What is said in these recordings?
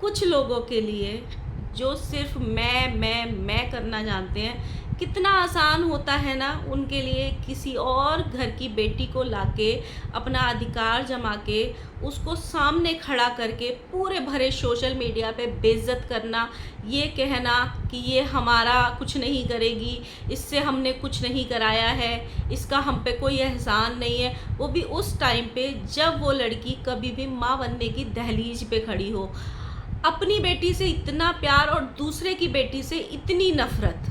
कुछ लोगों के लिए जो सिर्फ मैं करना जानते हैं, कितना आसान होता है ना उनके लिए किसी और घर की बेटी को लाके अपना अधिकार जमा के उसको सामने खड़ा करके पूरे भरे सोशल मीडिया पे बेइज्जत करना, ये कहना कि ये हमारा कुछ नहीं करेगी, इससे हमने कुछ नहीं कराया है, इसका हम पे कोई एहसान नहीं है। वो भी उस टाइम पे जब वो लड़की कभी भी माँ बनने की दहलीज पे खड़ी हो। अपनी बेटी से इतना प्यार और दूसरे की बेटी से इतनी नफरत।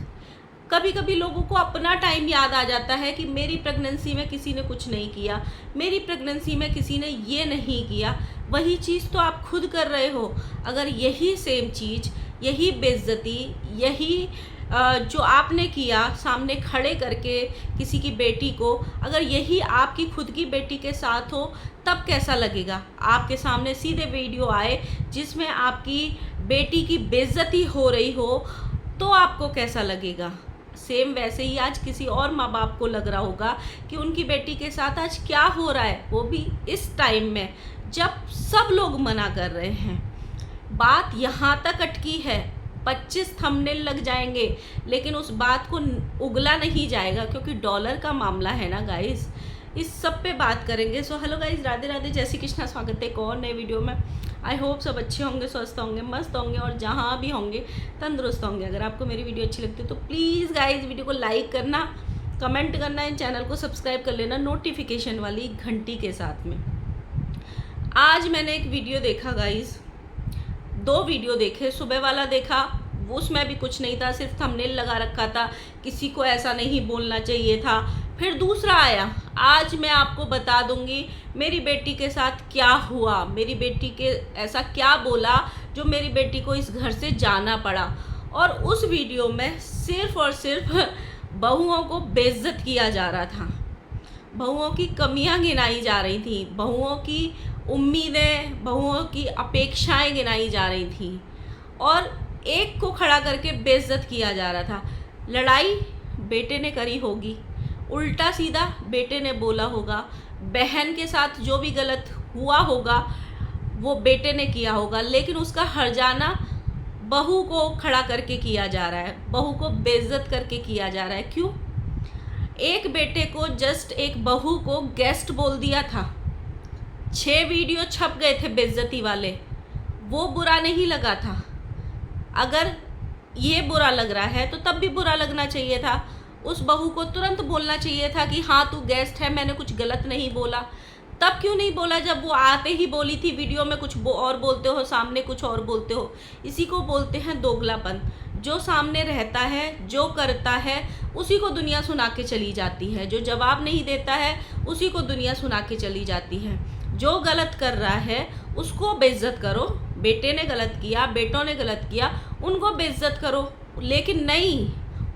कभी कभी लोगों को अपना टाइम याद आ जाता है कि मेरी प्रेगनेंसी में किसी ने कुछ नहीं किया, मेरी प्रेगनेंसी में किसी ने ये नहीं किया। वही चीज़ तो आप खुद कर रहे हो। अगर यही सेम चीज़, यही बेइज्जती, यही जो आपने किया सामने खड़े करके किसी की बेटी को, अगर यही आपकी खुद की बेटी के साथ हो तब कैसा लगेगा? आपके सामने सीधे वीडियो आए जिसमें आपकी बेटी की बेइज्जती हो रही हो तो आपको कैसा लगेगा? सेम वैसे ही आज किसी और माँ बाप को लग रहा होगा कि उनकी बेटी के साथ आज क्या हो रहा है, वो भी इस टाइम में जब सब लोग मना कर रहे हैं। बात यहाँ तक अटकी है, 25 थंबनेल लग जाएंगे लेकिन उस बात को उगला नहीं जाएगा, क्योंकि डॉलर का मामला है ना गाइस। इस सब पे बात करेंगे। So hello guys, Radhe Radhe, जय श्री कृष्णा। स्वागत है एक और नए वीडियो में। आई होप सब अच्छे होंगे, स्वस्थ होंगे, मस्त होंगे और जहाँ भी होंगे तंदुरुस्त होंगे। अगर आपको मेरी वीडियो अच्छी लगती है तो प्लीज़ गाइस वीडियो को लाइक करना, कमेंट करना, इन चैनल को सब्सक्राइब कर लेना नोटिफिकेशन वाली घंटी के साथ में। आज मैंने एक वीडियो देखा गाइस, 2 वीडियो देखे। सुबह वाला देखा, उसमें भी कुछ नहीं था, सिर्फ थंबनेल लगा रखा था, किसी को ऐसा नहीं बोलना चाहिए था। फिर दूसरा आया, आज मैं आपको बता दूंगी मेरी बेटी के साथ क्या हुआ, मेरी बेटी के ऐसा क्या बोला जो मेरी बेटी को इस घर से जाना पड़ा। और उस वीडियो में सिर्फ और सिर्फ बहुओं को बेइज्जत किया जा रहा था, बहुओं की कमियां गिनाई जा रही थी, बहुओं की उम्मीदें, बहुओं की अपेक्षाएं गिनाई जा रही थी और एक को खड़ा करके बेइज्जत किया जा रहा था। लड़ाई बेटे ने करी होगी, उल्टा सीधा बेटे ने बोला होगा, बहन के साथ जो भी गलत हुआ होगा वो बेटे ने किया होगा, लेकिन उसका हर्जाना बहू को खड़ा करके किया जा रहा है, बहू को बेइज्जत करके किया जा रहा है। क्यों? एक बेटे को, जस्ट एक बहू को गेस्ट बोल दिया था, 6 वीडियो छप गए थे बेइज्जती वाले, वो बुरा नहीं लगा था। अगर ये बुरा लग रहा है तो तब भी बुरा लगना चाहिए था। उस बहू को तुरंत बोलना चाहिए था कि हाँ तू गेस्ट है, मैंने कुछ गलत नहीं बोला। तब क्यों नहीं बोला जब वो आते ही बोली थी? वीडियो में कुछ और बोलते हो, सामने कुछ और बोलते हो। इसी को बोलते हैं दोगलापन। जो सामने रहता है, जो करता है, उसी को दुनिया सुना के चली जाती है। जो जवाब नहीं देता है उसी को दुनिया सुना के चली जाती है। जो गलत कर रहा है उसको बेइज्जत करो। बेटे ने गलत किया, बेटों ने गलत किया, उनको बेइज्जत करो, लेकिन नहीं,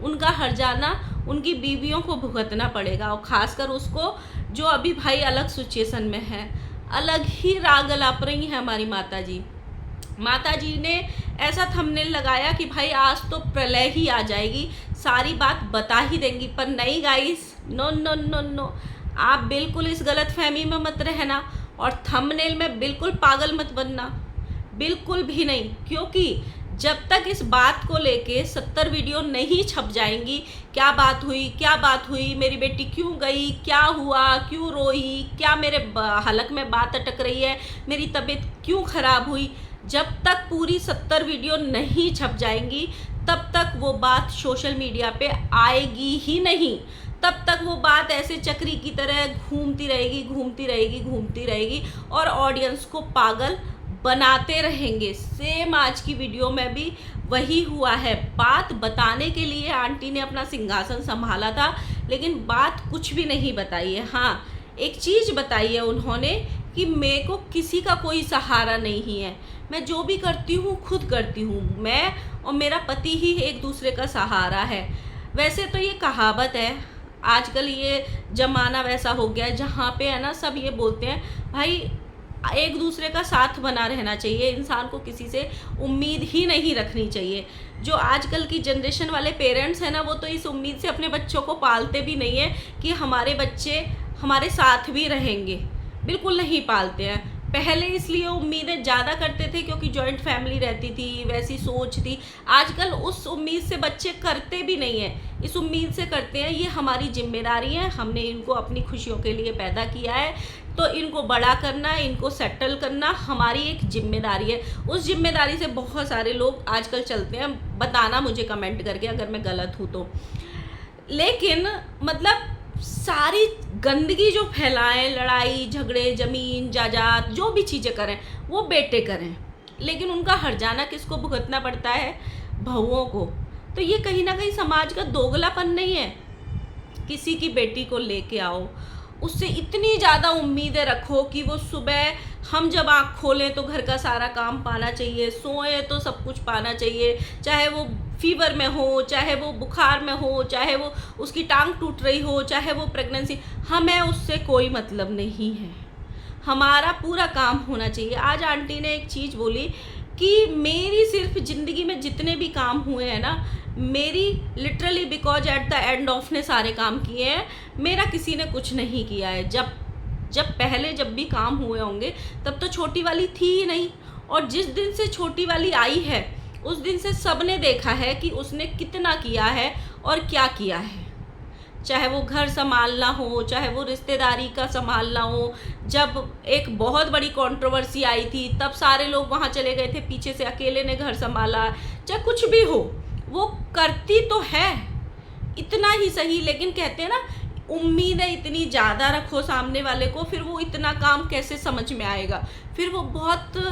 उनका हर्जाना उनकी बीवियों को भुगतना पड़ेगा। और ख़ासकर उसको जो अभी भाई अलग सिचुएशन में है, अलग ही राग अलाप रही है हमारी माता जी। माता जी ने ऐसा थंबनेल लगाया कि भाई आज तो प्रलय ही आ जाएगी, सारी बात बता ही देंगी। पर नहीं guys, no no no no, आप बिल्कुल इस गलत फहमी में मत रहना और थंबनेल में बिल्कुल पागल मत बनना, बिल्कुल भी नहीं। क्योंकि जब तक इस बात को लेके 70 वीडियो नहीं छप जाएंगी, क्या बात हुई, क्या बात हुई, मेरी बेटी क्यों गई, क्या हुआ, क्यों रोई, क्या मेरे हलक में बात अटक रही है, मेरी तबीयत क्यों ख़राब हुई, जब तक पूरी 70 वीडियो नहीं छप जाएंगी तब तक वो बात सोशल मीडिया पे आएगी ही नहीं। तब तक वो बात ऐसे चक्री की तरह घूमती रहेगी, घूमती रहेगी, घूमती रहेगी और ऑडियंस को पागल बनाते रहेंगे। सेम आज की वीडियो में भी वही हुआ है। बात बताने के लिए आंटी ने अपना सिंहासन संभाला था, लेकिन बात कुछ भी नहीं बताई है। हाँ, एक चीज़ बताई है उन्होंने कि मेरे को किसी का कोई सहारा नहीं है, मैं जो भी करती हूँ खुद करती हूँ, मैं और मेरा पति ही एक दूसरे का सहारा है। वैसे तो ये कहावत है, आजकल ये ज़माना वैसा हो गया है जहाँ पे है ना सब ये बोलते हैं भाई एक दूसरे का साथ बना रहना चाहिए, इंसान को किसी से उम्मीद ही नहीं रखनी चाहिए। जो आजकल की जनरेशन वाले पेरेंट्स हैं ना, वो तो इस उम्मीद से अपने बच्चों को पालते भी नहीं है कि हमारे बच्चे हमारे साथ भी रहेंगे, बिल्कुल नहीं पालते हैं। पहले इसलिए उम्मीदें ज़्यादा करते थे क्योंकि जॉइंट फैमिली रहती थी, वैसी सोच थी। आजकल उस उम्मीद से बच्चे करते भी नहीं हैं, इस उम्मीद से करते हैं ये हमारी जिम्मेदारी है, हमने इनको अपनी खुशियों के लिए पैदा किया है, तो इनको बड़ा करना, इनको सेटल करना हमारी एक जिम्मेदारी है। उस जिम्मेदारी से बहुत सारे लोग आजकल चलते हैं। बताना मुझे कमेंट करके अगर मैं गलत हूँ तो। लेकिन मतलब सारी गंदगी जो फैलाएं, लड़ाई झगड़े, ज़मीन जायदाद, जो भी चीज़ें करें वो बेटे करें, लेकिन उनका हर्जाना किसको भुगतना पड़ता है? बहुओं को। तो ये कहीं ना कहीं समाज का दोगलापन नहीं है? किसी की बेटी को लेके आओ, उससे इतनी ज़्यादा उम्मीदें रखो कि वो सुबह हम जब आँख खोलें तो घर का सारा काम पाना चाहिए, सोए तो सब कुछ पाना चाहिए, चाहे वो फीवर में हो, चाहे वो बुखार में हो, चाहे वो उसकी टांग टूट रही हो, चाहे वो प्रेगनेंसी, हमें उससे कोई मतलब नहीं है, हमारा पूरा काम होना चाहिए। आज आंटी ने एक चीज़ बोली कि मेरी सिर्फ ज़िंदगी में जितने भी काम हुए हैं ना, मेरी literally because at the end of ने सारे काम किए हैं, मेरा किसी ने कुछ नहीं किया है। जब पहले जब भी काम हुए होंगे तब तो छोटी वाली थी ही नहीं, और जिस दिन से छोटी वाली आई है उस दिन से सबने देखा है कि उसने कितना किया है और क्या किया है। चाहे वो घर संभालना हो, चाहे वो रिश्तेदारी का संभालना हो। जब एक बहुत बड़ी कंट्रोवर्सी आई थी तब सारे लोग वहाँ चले गए थे, पीछे से अकेले ने घर संभाला। चाहे कुछ भी हो, वो करती तो है, इतना ही सही। लेकिन कहते हैं ना, उम्मीदें इतनी ज़्यादा रखो सामने वाले को, फिर वो इतना काम कैसे समझ में आएगा? फिर वो बहुत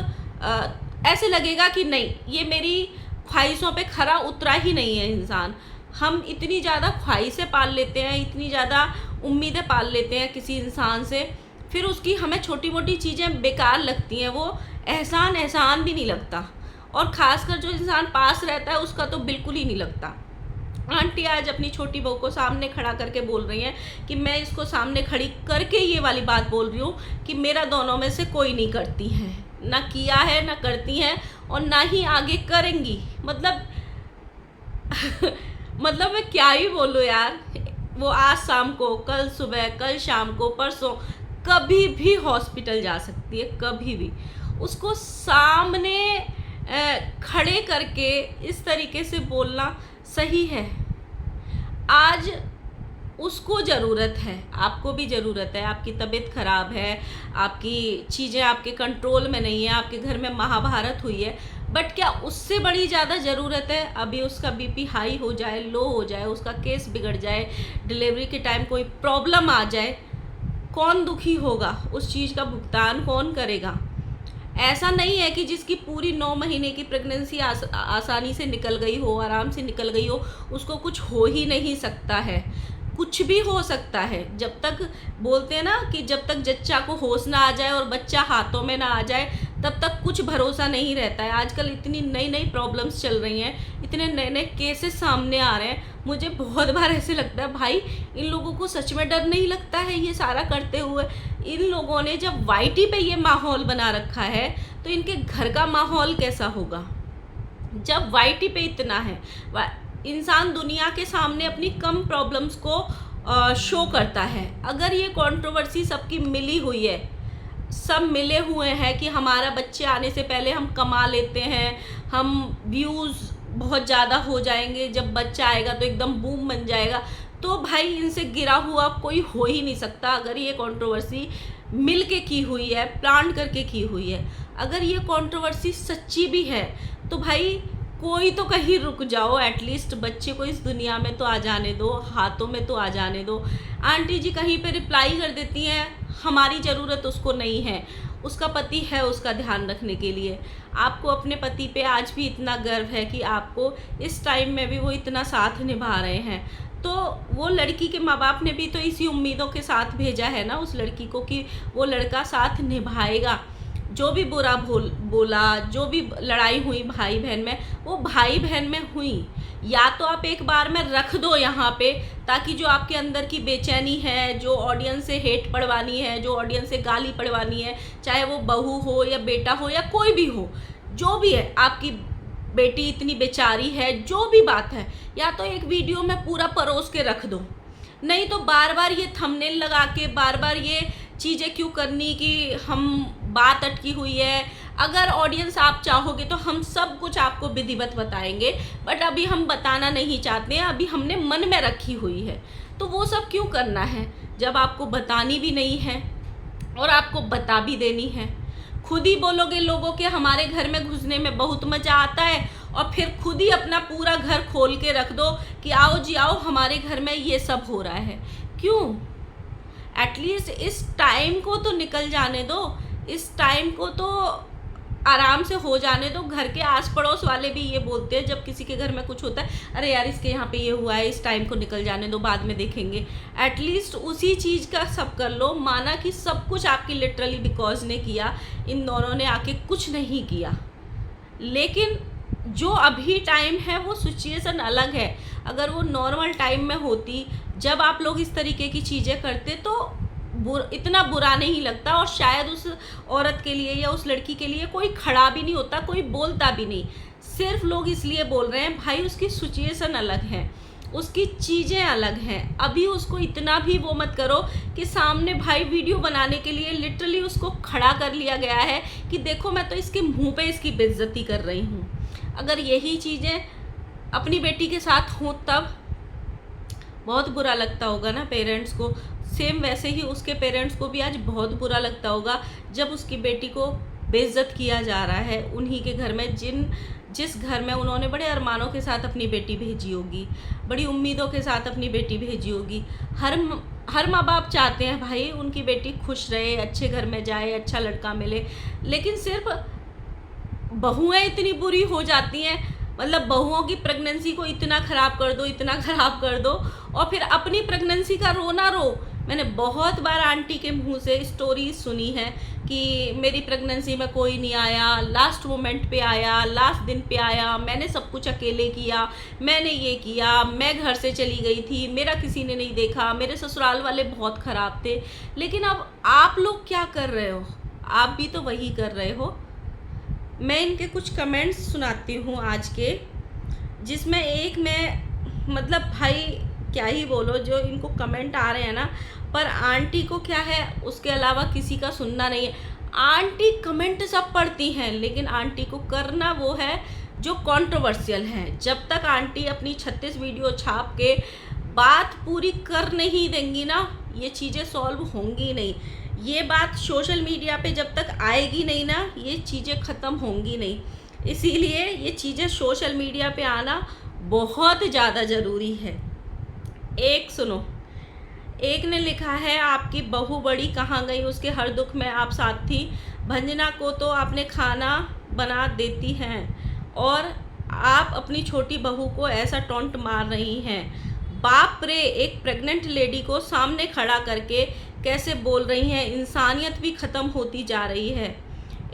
ऐसे लगेगा कि नहीं, ये मेरी ख्वाहिशों पे खरा उतरा ही नहीं है इंसान। हम इतनी ज़्यादा ख्वाहिशें पाल लेते हैं, इतनी ज़्यादा उम्मीदें पाल लेते हैं किसी इंसान से, फिर उसकी हमें छोटी मोटी चीज़ें बेकार लगती हैं, वो एहसान भी नहीं लगता। और ख़ासकर जो इंसान पास रहता है उसका तो बिल्कुल ही नहीं लगता। आंटी आज अपनी छोटी बहू को सामने खड़ा करके बोल रही हैं कि मैं इसको सामने खड़ी करके ये वाली बात बोल रही हूँ कि मेरा दोनों में से कोई नहीं करती है, ना किया है, ना करती हैं, और ना ही आगे करेंगी। मतलब मतलब मैं क्या ही बोलूँ यार। वो आज शाम को, कल सुबह, कल शाम को, परसों कभी भी हॉस्पिटल जा सकती है, कभी भी। उसको सामने खड़े करके इस तरीके से बोलना सही है? आज उसको ज़रूरत है, आपको भी ज़रूरत है। आपकी तबीयत ख़राब है, आपकी चीज़ें आपके कंट्रोल में नहीं है, आपके घर में महाभारत हुई है, बट क्या उससे बड़ी ज़्यादा ज़रूरत है? अभी उसका बीपी हाई हो जाए, लो हो जाए, उसका केस बिगड़ जाए, डिलीवरी के टाइम कोई प्रॉब्लम आ जाए, कौन दुखी होगा? उस चीज़ का भुगतान कौन करेगा? ऐसा नहीं है कि जिसकी पूरी 9 महीने की प्रेगनेंसी आसानी से निकल गई हो, आराम से निकल गई हो, उसको कुछ हो ही नहीं सकता है। कुछ भी हो सकता है। जब तक बोलते हैं ना कि जब तक जच्चा को होश ना आ जाए और बच्चा हाथों में ना आ जाए, तब तक कुछ भरोसा नहीं रहता है। आजकल इतनी नई नई प्रॉब्लम्स चल रही हैं, इतने नए नए केसेस सामने आ रहे हैं। मुझे बहुत बार ऐसे लगता है भाई, इन लोगों को सच में डर नहीं लगता है ये सारा करते हुए? इन लोगों ने जब वाईटी पे ये माहौल बना रखा है तो इनके घर का माहौल कैसा होगा? जब वाईटी पे इतना है, इंसान दुनिया के सामने अपनी कम प्रॉब्लम्स को शो करता है। अगर ये कंट्रोवर्सी सबकी मिली हुई है, सब मिले हुए हैं कि हमारा बच्चे आने से पहले हम कमा लेते हैं, हम व्यूज़ बहुत ज़्यादा हो जाएंगे, जब बच्चा आएगा तो एकदम बूम बन जाएगा, तो भाई इनसे गिरा हुआ कोई हो ही नहीं सकता। अगर ये कंट्रोवर्सी मिल के की हुई है, प्लान करके की हुई है, अगर ये कंट्रोवर्सी सच्ची भी है, तो भाई कोई तो कहीं रुक जाओ, एटलीस्ट बच्चे को इस दुनिया में तो आ जाने दो, हाथों में तो आ जाने दो। आंटी जी कहीं पे रिप्लाई कर देती हैं, हमारी ज़रूरत उसको नहीं है, उसका पति है उसका ध्यान रखने के लिए। आपको अपने पति पे आज भी इतना गर्व है कि आपको इस टाइम में भी वो इतना साथ निभा रहे हैं, तो वो लड़की के माँ बाप ने भी तो इसी उम्मीदों के साथ भेजा है ना उस लड़की को कि वो लड़का साथ निभाएगा। जो भी बुरा बोला, जो भी लड़ाई हुई भाई बहन में, वो भाई बहन में हुई। या तो आप एक बार में रख दो यहाँ पे, ताकि जो आपके अंदर की बेचैनी है, जो ऑडियंस से हेट पड़वानी है, जो ऑडियंस से गाली पड़वानी है, चाहे वो बहू हो या बेटा हो या कोई भी हो, जो भी है, आपकी बेटी इतनी बेचारी है, जो भी बात है, या तो एक वीडियो में पूरा परोस के रख दो। नहीं तो बार बार ये थंबनेल लगा के बार बार ये चीज़ें क्यों करनी कि हम बात अटकी हुई है। अगर ऑडियंस आप चाहोगे तो हम सब कुछ आपको विधिवत बताएंगे, बट अभी हम बताना नहीं चाहते हैं, अभी हमने मन में रखी हुई है। तो वो सब क्यों करना है जब आपको बतानी भी नहीं है और आपको बता भी देनी है। खुद ही बोलोगे लोगों के हमारे घर में घुसने में बहुत मज़ा आता है, और फिर खुद ही अपना पूरा घर खोल के रख दो कि आओ जी आओ हमारे घर में ये सब हो रहा है। क्यों? एटलीस्ट इस टाइम को तो निकल जाने दो, इस टाइम को तो आराम से हो जाने दो। घर के आस पड़ोस वाले भी ये बोलते हैं जब किसी के घर में कुछ होता है, अरे यार इसके यहाँ पे ये हुआ है, इस टाइम को निकल जाने दो, बाद में देखेंगे। एटलीस्ट उसी चीज़ का सब कर लो, माना कि सब कुछ आपकी लिटरली बिकॉज ने किया, इन दोनों ने आके कुछ नहीं किया। लेकिन जो अभी टाइम है वो सिचुएशन अलग है। अगर वो नॉर्मल टाइम में होती, जब आप लोग इस तरीके की चीज़ें करते, तो इतना बुरा नहीं लगता, और शायद उस औरत के लिए या उस लड़की के लिए कोई खड़ा भी नहीं होता, कोई बोलता भी नहीं। सिर्फ लोग इसलिए बोल रहे हैं भाई उसकी सिचुएशन अलग है, उसकी चीज़ें अलग हैं। अभी उसको इतना भी वो मत करो कि सामने भाई वीडियो बनाने के लिए लिटरली उसको खड़ा कर लिया गया है कि देखो मैं तो इसके मुंह पे इसकी बेइज्जती कर रही हूँ। अगर यही चीज़ें अपनी बेटी के साथ हों तब बहुत बुरा लगता होगा ना पेरेंट्स को। सेम वैसे ही उसके पेरेंट्स को भी आज बहुत बुरा लगता होगा जब उसकी बेटी को बेइज्जत किया जा रहा है उन्हीं के घर में, जिस घर में उन्होंने बड़े अरमानों के साथ अपनी बेटी भेजी होगी, बड़ी उम्मीदों के साथ अपनी बेटी भेजी होगी। हर माँ बाप चाहते हैं भाई उनकी बेटी खुश रहे, अच्छे घर में जाए, अच्छा लड़का मिले। लेकिन सिर्फ बहुएं इतनी बुरी हो जाती हैं, मतलब बहुओं की प्रेगनेंसी को इतना ख़राब कर दो, इतना ख़राब कर दो, और फिर अपनी प्रेगनेंसी का रो ना रो। मैंने बहुत बार आंटी के मुंह से स्टोरीज सुनी है कि मेरी प्रेगनेंसी में कोई नहीं आया, लास्ट मोमेंट पे आया, लास्ट दिन पे आया, मैंने सब कुछ अकेले किया, मैंने ये किया, मैं घर से चली गई थी, मेरा किसी ने नहीं देखा, मेरे ससुराल वाले बहुत ख़राब थे। लेकिन अब आप लोग क्या कर रहे हो? आप भी तो वही कर रहे हो। मैं इनके कुछ कमेंट्स सुनाती हूँ आज के, जिसमें एक मैं मतलब भाई क्या ही बोलो जो इनको कमेंट आ रहे हैं ना, पर आंटी को क्या है उसके अलावा किसी का सुनना नहीं है। आंटी कमेंट सब पढ़ती हैं, लेकिन आंटी को करना वो है जो कंट्रोवर्शियल है। जब तक आंटी अपनी 36 वीडियो छाप के बात पूरी कर नहीं देंगी ना, ये चीज़ें सॉल्व होंगी नहीं। ये बात सोशल मीडिया पे जब तक आएगी नहीं ना, ये चीज़ें ख़त्म होंगी नहीं। इसीलिए ये चीज़ें सोशल मीडिया पे आना बहुत ज़्यादा ज़रूरी है। एक सुनो, एक ने लिखा है आपकी बहू बड़ी कहाँ गई, उसके हर दुख में आप साथ थी। भंजना को तो आपने खाना बना देती हैं और आप अपनी छोटी बहू को ऐसा टॉन्ट मार रही हैं। बाप रे, एक प्रेग्नेंट लेडी को सामने खड़ा करके कैसे बोल रही हैं, इंसानियत भी ख़त्म होती जा रही है।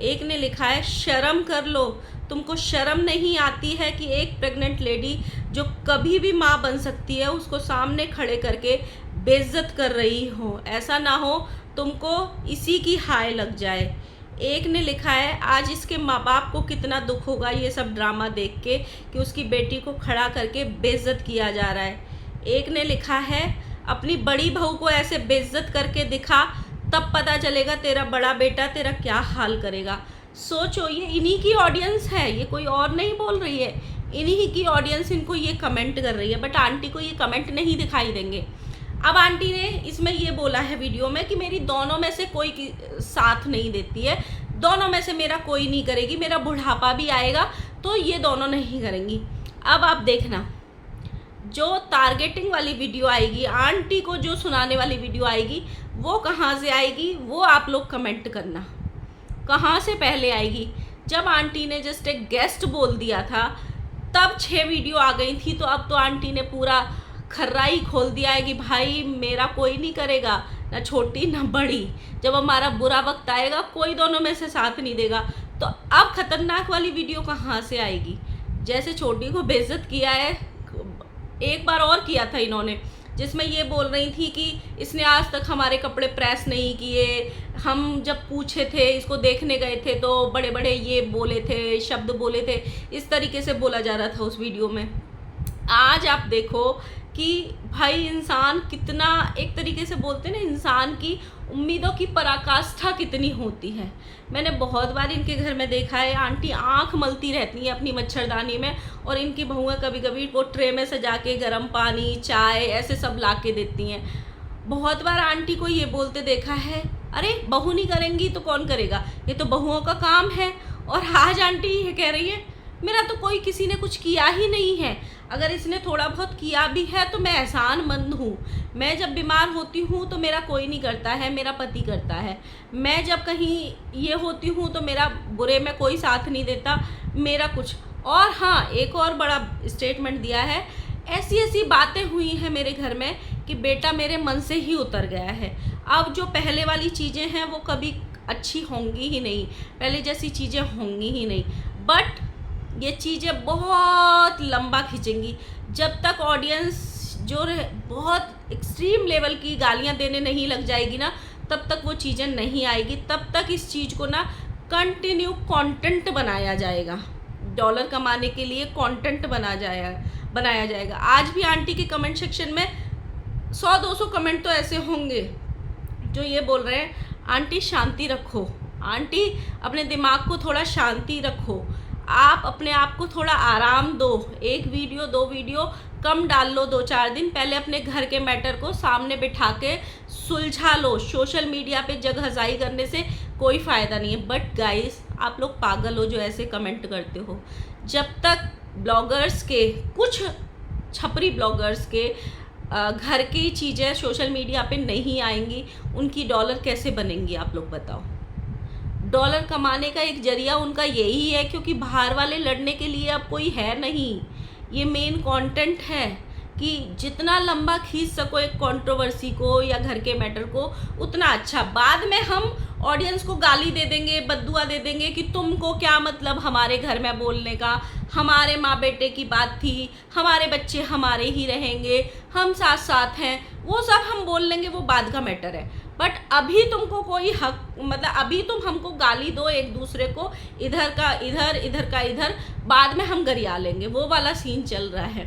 एक ने लिखा है शर्म कर लो, तुमको शर्म नहीं आती है कि एक प्रेग्नेंट लेडी जो कभी भी माँ बन सकती है उसको सामने खड़े करके बेइज्जत कर रही हो, ऐसा ना हो तुमको इसी की हाय लग जाए। एक ने लिखा है आज इसके माँ बाप को कितना दुख होगा ये सब ड्रामा देख के कि उसकी बेटी को खड़ा करके बेइज्जत किया जा रहा है। एक ने लिखा है अपनी बड़ी बहू को ऐसे बेइज्जत करके दिखा, तब पता चलेगा तेरा बड़ा बेटा तेरा क्या हाल करेगा। सोचो, ये इन्हीं की ऑडियंस है, ये कोई और नहीं बोल रही है, इन्हीं की ऑडियंस इनको ये कमेंट कर रही है, बट आंटी को ये कमेंट नहीं दिखाई देंगे। अब आंटी ने इसमें ये बोला है वीडियो में कि मेरी दोनों में से कोई साथ नहीं देती है, दोनों में से मेरा कोई नहीं करेगी, मेरा बुढ़ापा भी आएगा तो ये दोनों नहीं करेंगी। अब आप देखना, जो टारगेटिंग वाली वीडियो आएगी, आंटी को जो सुनाने वाली वीडियो आएगी, वो कहाँ से आएगी वो आप लोग कमेंट करना। कहाँ से पहले आएगी? जब आंटी ने जस्ट एक गेस्ट बोल दिया था तब 6 वीडियो आ गई थी, तो अब तो आंटी ने पूरा खर्रा ही खोल दिया है कि भाई मेरा कोई नहीं करेगा, ना छोटी ना बड़ी, जब हमारा बुरा वक्त आएगा कोई दोनों में से साथ नहीं देगा। तो अब खतरनाक वाली वीडियो कहाँ से आएगी? जैसे छोटी को बेइज्जत किया है, एक बार और किया था इन्होंने, जिसमें ये बोल रही थी कि इसने आज तक हमारे कपड़े प्रेस नहीं किए, हम जब पूछे थे, इसको देखने गए थे तो बड़े बड़े ये बोले थे, शब्द बोले थे, इस तरीके से बोला जा रहा था उस वीडियो में। आज आप देखो कि भाई इंसान कितना, एक तरीके से बोलते हैं ना, इंसान की उम्मीदों की पराकाष्ठा कितनी होती है। मैंने बहुत बार इनके घर में देखा है, आंटी आँख मलती रहती हैं अपनी मच्छरदानी में, और इनकी बहुएँ कभी-कभी वो ट्रे में सजा के गर्म पानी, चाय ऐसे सब ला के देती हैं। बहुत बार आंटी को ये बोलते देखा है, अरे बहू नहीं करेंगी तो कौन करेगा, ये तो बहुओं का काम है। और आज आंटी ये कह रही है, मेरा तो कोई किसी ने कुछ किया ही नहीं है, अगर इसने थोड़ा बहुत किया भी है तो मैं एहसानमंद हूँ। मैं जब बीमार होती हूँ तो मेरा कोई नहीं करता है, मेरा पति करता है। मैं जब कहीं ये होती हूँ तो मेरा बुरे में कोई साथ नहीं देता, मेरा कुछ। और हाँ, एक और बड़ा स्टेटमेंट दिया है, ऐसी ऐसी बातें हुई हैं मेरे घर में कि बेटा मेरे मन से ही उतर गया है। अब जो पहले वाली चीज़ें हैं वो कभी अच्छी होंगी ही नहीं, पहले जैसी चीज़ें होंगी ही नहीं। बट ये चीज़ें बहुत लंबा खींचेंगी जब तक ऑडियंस जो बहुत एक्सट्रीम लेवल की गालियां देने नहीं लग जाएगी ना, तब तक वो चीज़ें नहीं आएगी। तब तक इस चीज़ को ना कंटिन्यू कंटेंट बनाया जाएगा, डॉलर कमाने के लिए कंटेंट बनाया जाएगा। आज भी आंटी के कमेंट सेक्शन में 100-200 कमेंट तो ऐसे होंगे जो ये बोल रहे हैं, आंटी शांति रखो, आंटी अपने दिमाग को थोड़ा शांति रखो, आप अपने आप को थोड़ा आराम दो, 1 वीडियो 2 वीडियो कम डाल लो, 2-4 दिन पहले अपने घर के मैटर को सामने बिठा के सुलझा लो। सोशल मीडिया पे जगहज़ाई करने से कोई फ़ायदा नहीं है। बट गाइस, आप लोग पागल हो जो ऐसे कमेंट करते हो। जब तक ब्लॉगर्स के, कुछ छपरी ब्लॉगर्स के घर की चीज़ें सोशल मीडिया पे नहीं आएंगी, उनकी डॉलर कैसे बनेंगी आप लोग बताओ। डॉलर कमाने का एक जरिया उनका यही है, क्योंकि बाहर वाले लड़ने के लिए अब कोई है नहीं। ये मेन कंटेंट है कि जितना लंबा खींच सको एक कंट्रोवर्सी को या घर के मैटर को, उतना अच्छा। बाद में हम ऑडियंस को गाली दे देंगे, बद्दुआ दे देंगे कि तुमको क्या मतलब हमारे घर में बोलने का, हमारे माँ बेटे की बात थी, हमारे बच्चे हमारे ही रहेंगे, हम साथ साथ हैं, वो सब हम बोल लेंगे, वो बाद का मैटर है। बट अभी तुमको कोई हक, मतलब अभी तुम हमको गाली दो एक दूसरे को, इधर का इधर, इधर का इधर, बाद में हम गरिया लेंगे, वो वाला सीन चल रहा है।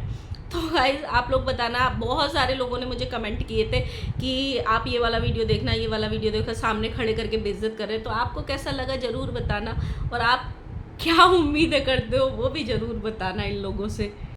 तो गाइस, आप लोग बताना। बहुत सारे लोगों ने मुझे कमेंट किए थे कि आप ये वाला वीडियो देखना, ये वाला वीडियो देखो, सामने खड़े करके बेइज्जत कर रहे हैं। तो आपको कैसा लगा ज़रूर बताना, और आप क्या उम्मीदें करते हो वो भी ज़रूर बताना इन लोगों से।